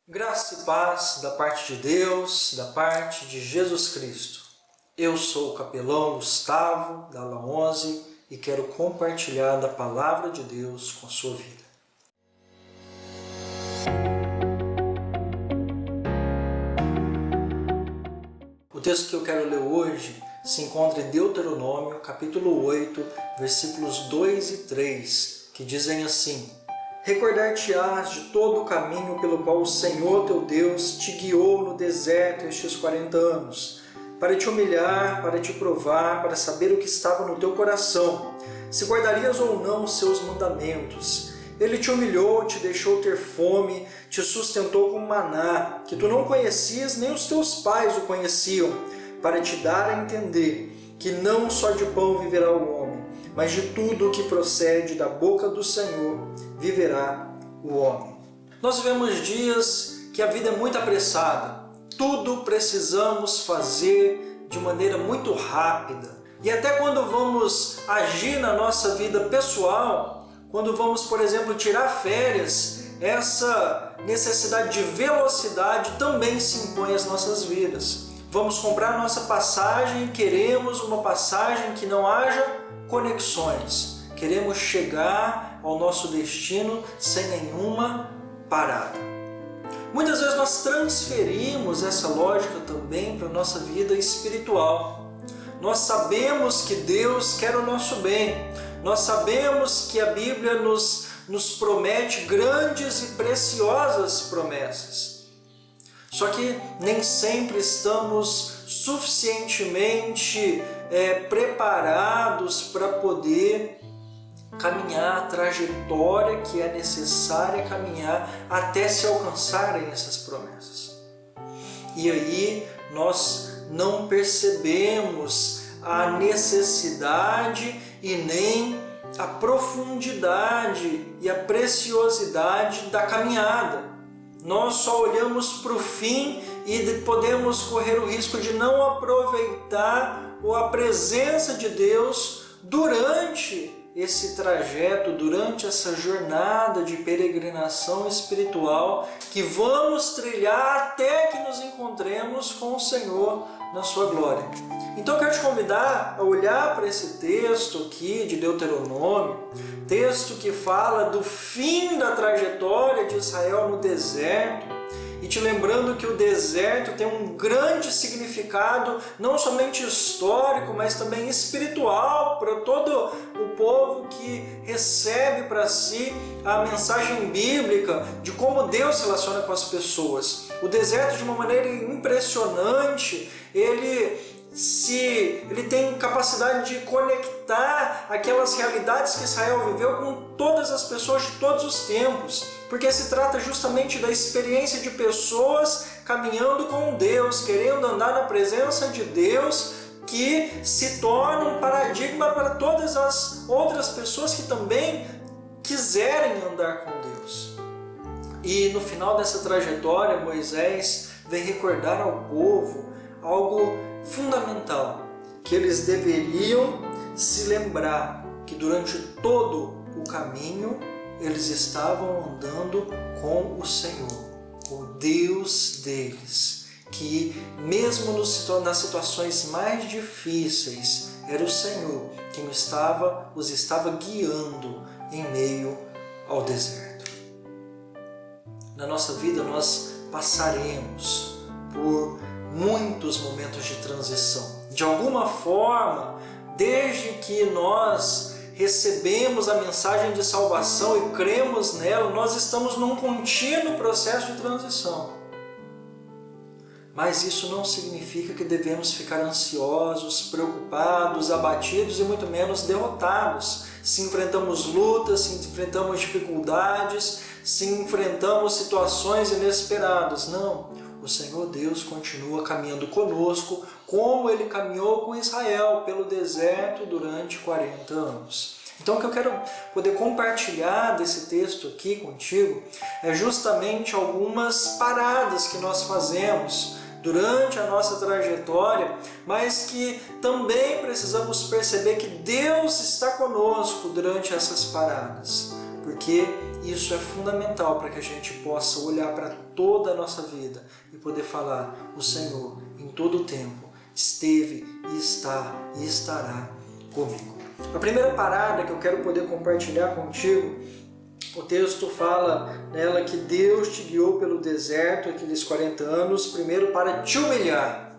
Graça e paz da parte de Deus, da parte de Jesus Cristo. Eu sou o capelão Gustavo, da ala 11, e quero compartilhar da Palavra de Deus com a sua vida. O texto que eu quero ler hoje se encontra em Deuteronômio, capítulo 8, versículos 2 e 3, que dizem assim: Recordar-te-ás de todo o caminho pelo qual o Senhor teu Deus te guiou no deserto estes 40 anos, para te humilhar, para te provar, para saber o que estava no teu coração, se guardarias ou não os seus mandamentos. Ele te humilhou, te deixou ter fome, te sustentou com maná, que tu não conhecias, nem os teus pais o conheciam, para te dar a entender que não só de pão viverá o homem, mas de tudo o que procede da boca do Senhor viverá o homem. Nós vivemos dias que a vida é muito apressada. Tudo precisamos fazer de maneira muito rápida. E até quando vamos agir na nossa vida pessoal, quando vamos, por exemplo, tirar férias, essa necessidade de velocidade também se impõe às nossas vidas. Vamos comprar nossa passagem, queremos uma passagem que não haja conexões. Queremos chegar ao nosso destino sem nenhuma parada. Muitas vezes nós transferimos essa lógica também para a nossa vida espiritual. Nós sabemos que Deus quer o nosso bem. Nós sabemos que a Bíblia nos promete grandes e preciosas promessas. Só que nem sempre estamos suficientemente preparados para poder caminhar a trajetória que é necessária caminhar até se alcançarem essas promessas. E aí nós não percebemos a necessidade e nem a profundidade e a preciosidade da caminhada. Nós só olhamos para o fim e podemos correr o risco de não aproveitar a presença de Deus durante esse trajeto, durante essa jornada de peregrinação espiritual que vamos trilhar até que nos encontremos com o Senhor na sua glória. Então eu quero te convidar a olhar para esse texto aqui de Deuteronômio, texto que fala do fim da trajetória de Israel no deserto, e te lembrando que o deserto tem um grande significado, não somente histórico, mas também espiritual para todo o povo que recebe para si a mensagem bíblica de como Deus se relaciona com as pessoas. O deserto, de uma maneira impressionante, ele tem capacidade de conectar aquelas realidades que Israel viveu com todas as pessoas de todos os tempos, porque se trata justamente da experiência de pessoas caminhando com Deus, querendo andar na presença de Deus, que se torna um paradigma para todas as outras pessoas que também quiserem andar com Deus. E no final dessa trajetória, Moisés vem recordar ao povo algo fundamental, que eles deveriam se lembrar que durante todo o caminho eles estavam andando com o Senhor, o Deus deles, que mesmo nas situações mais difíceis, era o Senhor quem os estava guiando em meio ao deserto. Na nossa vida nós passaremos por muitos momentos de transição. De alguma forma, desde que nós recebemos a mensagem de salvação e cremos nela, nós estamos num contínuo processo de transição. Mas isso não significa que devemos ficar ansiosos, preocupados, abatidos e muito menos derrotados. Se enfrentamos lutas, se enfrentamos dificuldades, se enfrentamos situações inesperadas. Não. O Senhor Deus continua caminhando conosco, como Ele caminhou com Israel pelo deserto durante 40 anos. Então o que eu quero poder compartilhar desse texto aqui contigo é justamente algumas paradas que nós fazemos durante a nossa trajetória, mas que também precisamos perceber que Deus está conosco durante essas paradas, porque Isso é fundamental para que a gente possa olhar para toda a nossa vida e poder falar: o Senhor, em todo o tempo, esteve e está e estará comigo. A primeira parada que eu quero poder compartilhar contigo, o texto fala nela que Deus te guiou pelo deserto aqueles 40 anos, primeiro para te humilhar.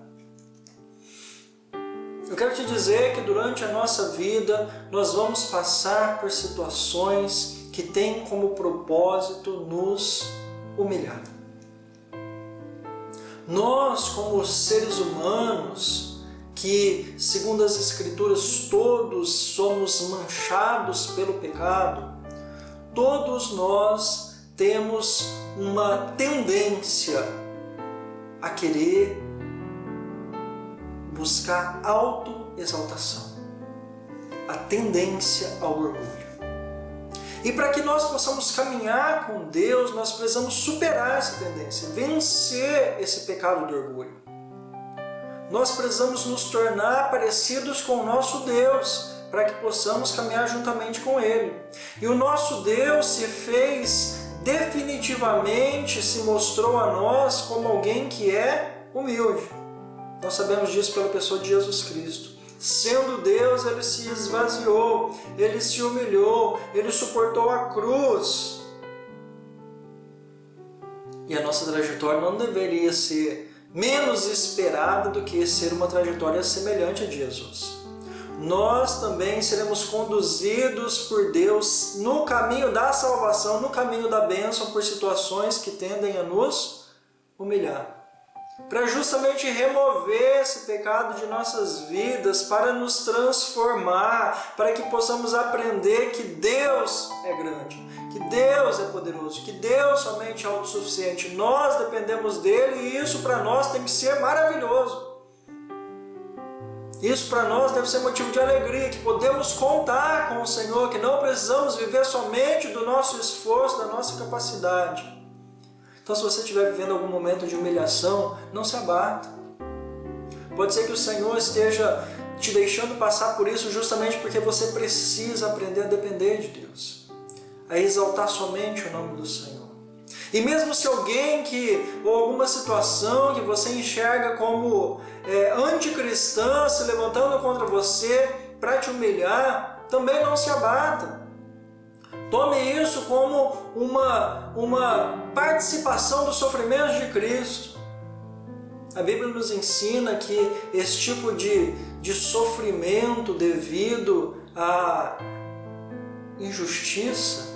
Eu quero te dizer que durante a nossa vida nós vamos passar por situações que têm como propósito nos humilhar. Nós, como seres humanos, que segundo as Escrituras todos somos manchados pelo pecado, todos nós temos uma tendência a querer buscar autoexaltação, a tendência ao orgulho. E para que nós possamos caminhar com Deus, nós precisamos superar essa tendência, vencer esse pecado do orgulho. Nós precisamos nos tornar parecidos com o nosso Deus, para que possamos caminhar juntamente com Ele. E o nosso Deus se fez definitivamente, se mostrou a nós como alguém que é humilde. Nós sabemos disso pela pessoa de Jesus Cristo. Sendo Deus, Ele se esvaziou, Ele se humilhou, Ele suportou a cruz. E a nossa trajetória não deveria ser menos esperada do que ser uma trajetória semelhante a de Jesus. Nós também seremos conduzidos por Deus no caminho da salvação, no caminho da bênção, por situações que tendem a nos humilhar. Para justamente remover esse pecado de nossas vidas, para nos transformar, para que possamos aprender que Deus é grande, que Deus é poderoso, que Deus somente é autossuficiente. Nós dependemos dele e isso para nós tem que ser maravilhoso. Isso para nós deve ser motivo de alegria, que podemos contar com o Senhor, que não precisamos viver somente do nosso esforço, da nossa capacidade. Então, se você estiver vivendo algum momento de humilhação, não se abata. Pode ser que o Senhor esteja te deixando passar por isso justamente porque você precisa aprender a depender de Deus, a exaltar somente o nome do Senhor. E mesmo se alguém ou alguma situação que você enxerga como anticristã se levantando contra você para te humilhar, também não se abata. Tome isso como uma participação do sofrimento de Cristo. A Bíblia nos ensina que esse tipo de sofrimento devido à injustiça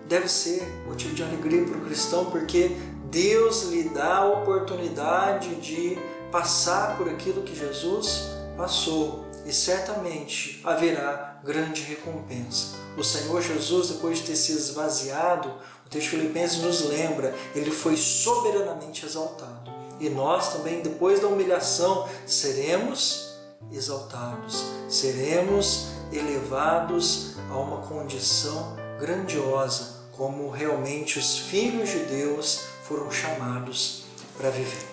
deve ser motivo de alegria para o cristão, porque Deus lhe dá a oportunidade de passar por aquilo que Jesus passou. E certamente haverá grande recompensa. O Senhor Jesus, depois de ter se esvaziado, o texto de Filipenses nos lembra, Ele foi soberanamente exaltado. E nós também, depois da humilhação, seremos exaltados, seremos elevados a uma condição grandiosa, como realmente os filhos de Deus foram chamados para viver.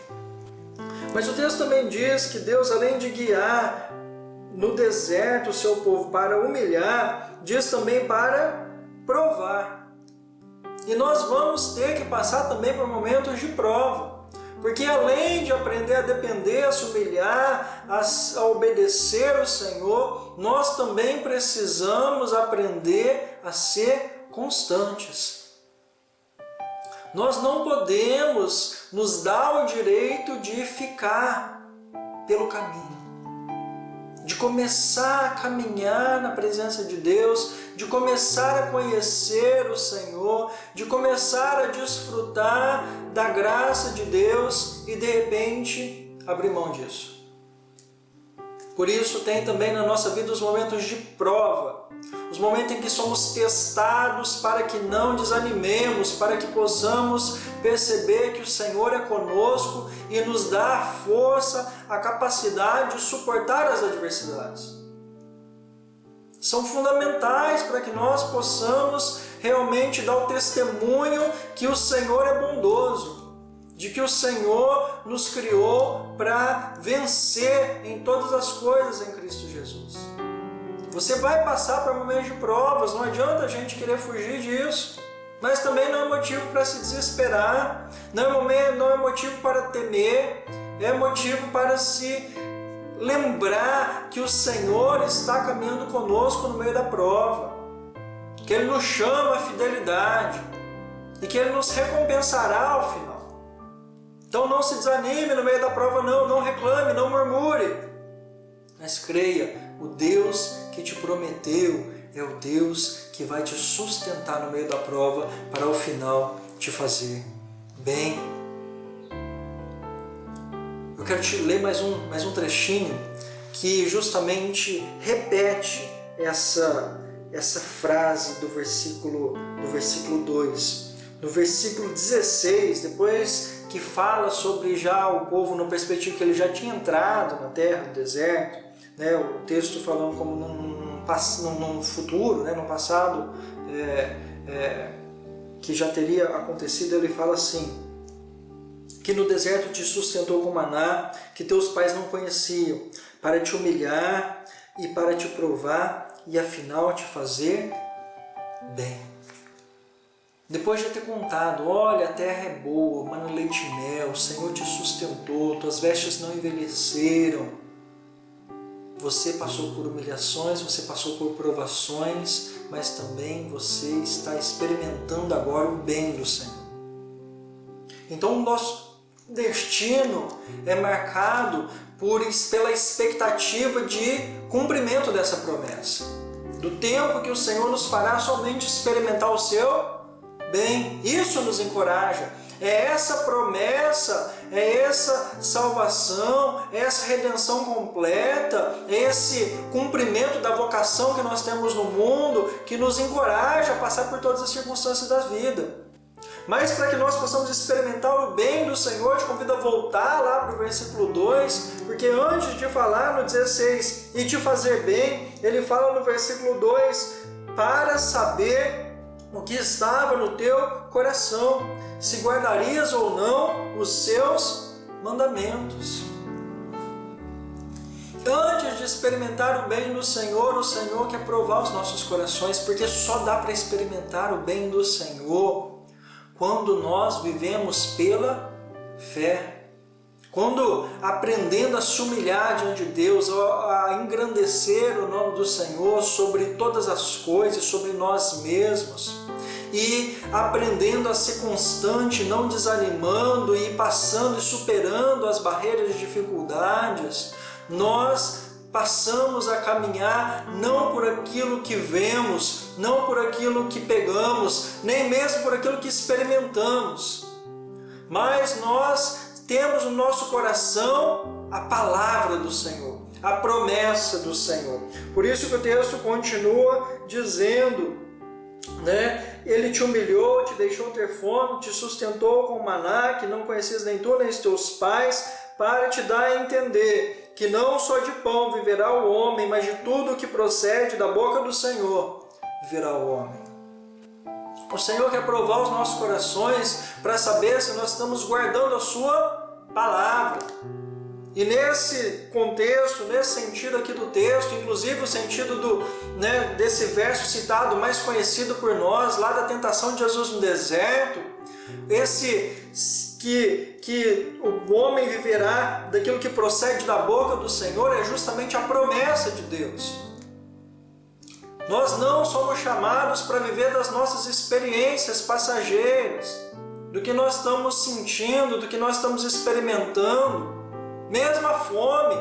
Mas o texto também diz que Deus, além de guiar no deserto o seu povo para humilhar, diz também para provar. E nós vamos ter que passar também por momentos de prova, porque além de aprender a depender, a se humilhar, a obedecer ao Senhor, nós também precisamos aprender a ser constantes. Nós não podemos nos dar o direito de ficar pelo caminho, de começar a caminhar na presença de Deus, de começar a conhecer o Senhor, de começar a desfrutar da graça de Deus e de repente abrir mão disso. Por isso tem também na nossa vida os momentos de prova, os momentos em que somos testados para que não desanimemos, para que possamos perceber que o Senhor é conosco e nos dá a força, a capacidade de suportar as adversidades. São fundamentais para que nós possamos realmente dar o testemunho que o Senhor é bondoso, de que o Senhor nos criou para vencer em todas as coisas em Cristo Jesus. Você vai passar por momentos de provas, não adianta a gente querer fugir disso. mas também não é motivo para se desesperar, não é motivo para temer, é motivo para se lembrar que o Senhor está caminhando conosco no meio da prova, que Ele nos chama à fidelidade e que Ele nos recompensará ao final. Então não se desanime no meio da prova, não reclame, não murmure, mas creia, o Deus que te prometeu é o Deus que vai te sustentar no meio da prova para ao final te fazer bem. Eu quero te ler mais um trechinho que justamente repete essa frase do versículo 2. No versículo 16, depois que fala sobre já o povo na perspectiva que ele já tinha entrado na terra, no deserto, né? O texto falando como num futuro, né? Num passado que já teria acontecido, ele fala assim, que no deserto te sustentou com maná, que teus pais não conheciam, para te humilhar e para te provar e afinal te fazer bem. Depois de ter contado, olha, a terra é boa, mana leite e mel, o Senhor te sustentou, tuas vestes não envelheceram, você passou por humilhações, você passou por provações, mas também você está experimentando agora o bem do Senhor. Então o nosso destino é marcado pela expectativa de cumprimento dessa promessa, do tempo que o Senhor nos fará somente experimentar o seu bem. Isso nos encoraja, é essa promessa, é essa salvação, é essa redenção completa, é esse cumprimento da vocação que nós temos no mundo que nos encoraja a passar por todas as circunstâncias da vida. Mas para que nós possamos experimentar o bem do Senhor, te convido a voltar lá para o versículo 2, porque antes de falar no 16 e te fazer bem, ele fala no versículo 2, para saber o que estava no teu coração, se guardarias ou não os seus mandamentos. Antes de experimentar o bem do Senhor, o Senhor quer provar os nossos corações, porque só dá para experimentar o bem do Senhor quando nós vivemos pela fé, quando aprendendo a se humilhar diante de Deus, a engrandecer o nome do Senhor sobre todas as coisas, sobre nós mesmos, e aprendendo a ser constante, não desanimando e passando e superando as barreiras de dificuldades, nós passamos a caminhar não por aquilo que vemos, não por aquilo que pegamos, nem mesmo por aquilo que experimentamos, mas nós temos no nosso coração a palavra do Senhor, a promessa do Senhor. Por isso que o texto continua dizendo, né? Ele te humilhou, te deixou ter fome, te sustentou com maná que não conhecias nem tu nem os teus pais, para te dar a entender que não só de pão viverá o homem, mas de tudo que procede da boca do Senhor viverá o homem. O Senhor quer provar os nossos corações para saber se nós estamos guardando a sua palavra. E nesse contexto, nesse sentido aqui do texto, inclusive o sentido desse verso citado mais conhecido por nós, lá da tentação de Jesus no deserto, que o homem viverá daquilo que procede da boca do Senhor, é justamente a promessa de Deus. Nós não somos chamados para viver das nossas experiências passageiras, do que nós estamos sentindo, do que nós estamos experimentando. Mesmo a fome,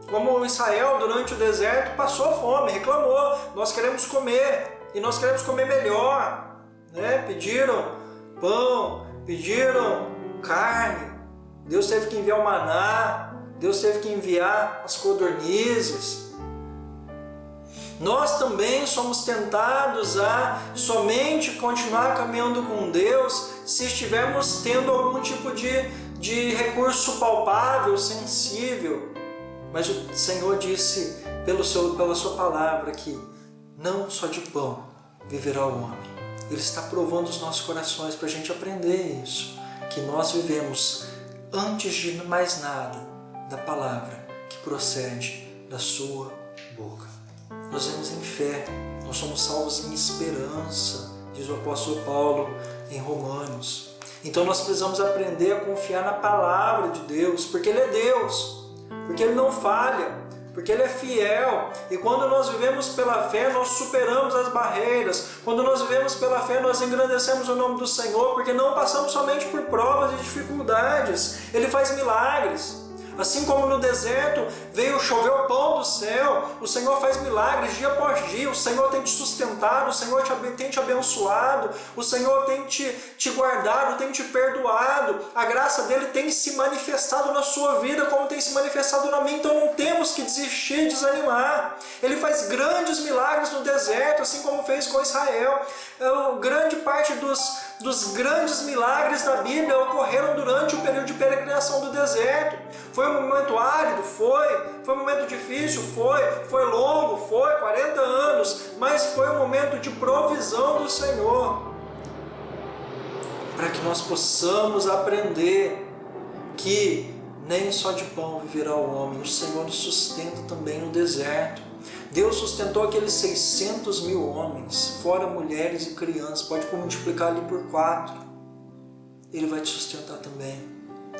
como Israel durante o deserto passou fome, reclamou, nós queremos comer, e nós queremos comer melhor, né? Pediram pão, pediram carne, Deus teve que enviar o maná, Deus teve que enviar as codornizes. Nós também somos tentados a somente continuar caminhando com Deus se estivermos tendo algum tipo de recurso palpável, sensível. Mas o Senhor disse pela sua palavra que não só de pão viverá o homem. Ele está provando os nossos corações para a gente aprender isso, que nós vivemos, antes de mais nada, da palavra que procede da sua boca. Nós vivemos em fé, nós somos salvos em esperança de diz o apóstolo Paulo em Romanos. Então nós precisamos aprender a confiar na palavra de Deus, porque Ele é Deus, porque Ele não falha, porque Ele é fiel. E quando nós vivemos pela fé, nós superamos as barreiras. Quando nós vivemos pela fé, nós engrandecemos o nome do Senhor, porque não passamos somente por provas e dificuldades. Ele faz milagres. Assim como no deserto veio chover o pão do céu, o Senhor faz milagres dia após dia, o Senhor tem te sustentado, o Senhor tem te abençoado, o Senhor tem te guardado, tem te perdoado, a graça dele tem se manifestado na sua vida como tem se manifestado na minha, então não temos que desistir, desanimar. Ele faz grandes milagres no deserto, assim como fez com Israel. Grande parte dos grandes milagres da Bíblia ocorreram durante o período de peregrinação do deserto. Foi um momento árido? Foi um momento difícil? Foi longo? 40 anos, mas foi um momento de provisão do Senhor, para que nós possamos aprender que nem só de pão viverá o homem, o Senhor nos sustenta também no deserto. Deus sustentou aqueles 600 mil homens, fora mulheres e crianças, pode multiplicar ali por 4. Ele vai te sustentar também,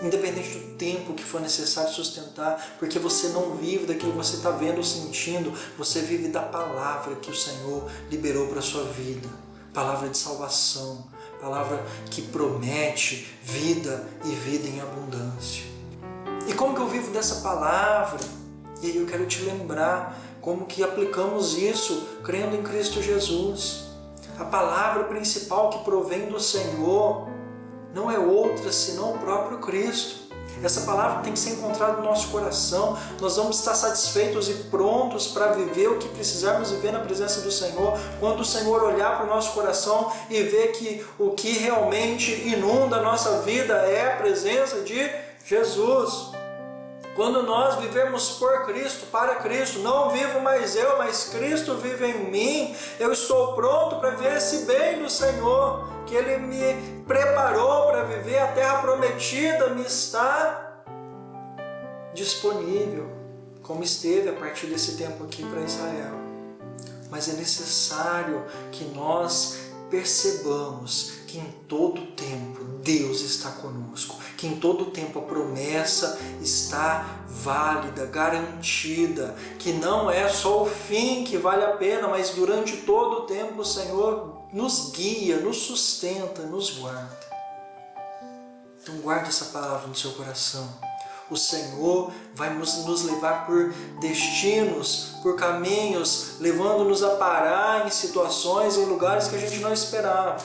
independente do tempo que for necessário sustentar, porque você não vive daquilo que você está vendo ou sentindo, você vive da palavra que o Senhor liberou para a sua vida, palavra de salvação, palavra que promete vida e vida em abundância. E como que eu vivo dessa palavra? E aí eu quero te lembrar como que aplicamos isso crendo em Cristo Jesus. A palavra principal que provém do Senhor não é outra senão o próprio Cristo. Essa palavra tem que ser encontrada no nosso coração. Nós vamos estar satisfeitos e prontos para viver o que precisarmos viver na presença do Senhor, quando o Senhor olhar para o nosso coração e ver que o que realmente inunda a nossa vida é a presença de Jesus. Quando nós vivemos por Cristo, para Cristo, não vivo mais eu, mas Cristo vive em mim, eu estou pronto para ver esse bem do Senhor, que Ele me preparou para viver, a terra prometida me está disponível, como esteve a partir desse tempo aqui para Israel. Mas é necessário que nós percebamos que em todo tempo Deus está conosco, que em todo tempo a promessa está válida, garantida, que não é só o fim que vale a pena, mas durante todo o tempo o Senhor nos guia, nos sustenta, nos guarda. Então guarde essa palavra no seu coração. O Senhor vai nos levar por destinos, por caminhos, levando-nos a parar em situações, em lugares que a gente não esperava.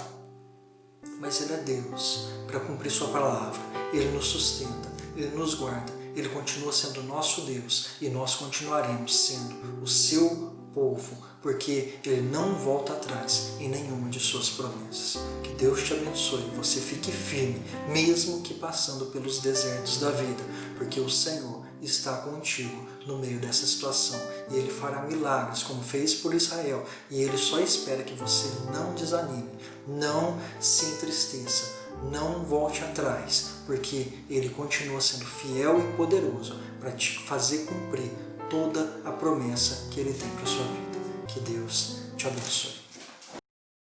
Mas Ele é Deus para cumprir Sua palavra. Ele nos sustenta, Ele nos guarda, Ele continua sendo nosso Deus e nós continuaremos sendo o Seu povo, porque Ele não volta atrás em nenhuma de Suas promessas. Que Deus te abençoe, você fique firme, mesmo que passando pelos desertos da vida, porque o Senhor está contigo no meio dessa situação e Ele fará milagres como fez por Israel, e Ele só espera que você não desanime, não se entristeça, não volte atrás, porque Ele continua sendo fiel e poderoso para te fazer cumprir toda a promessa que Ele tem para a sua vida. Que Deus te abençoe.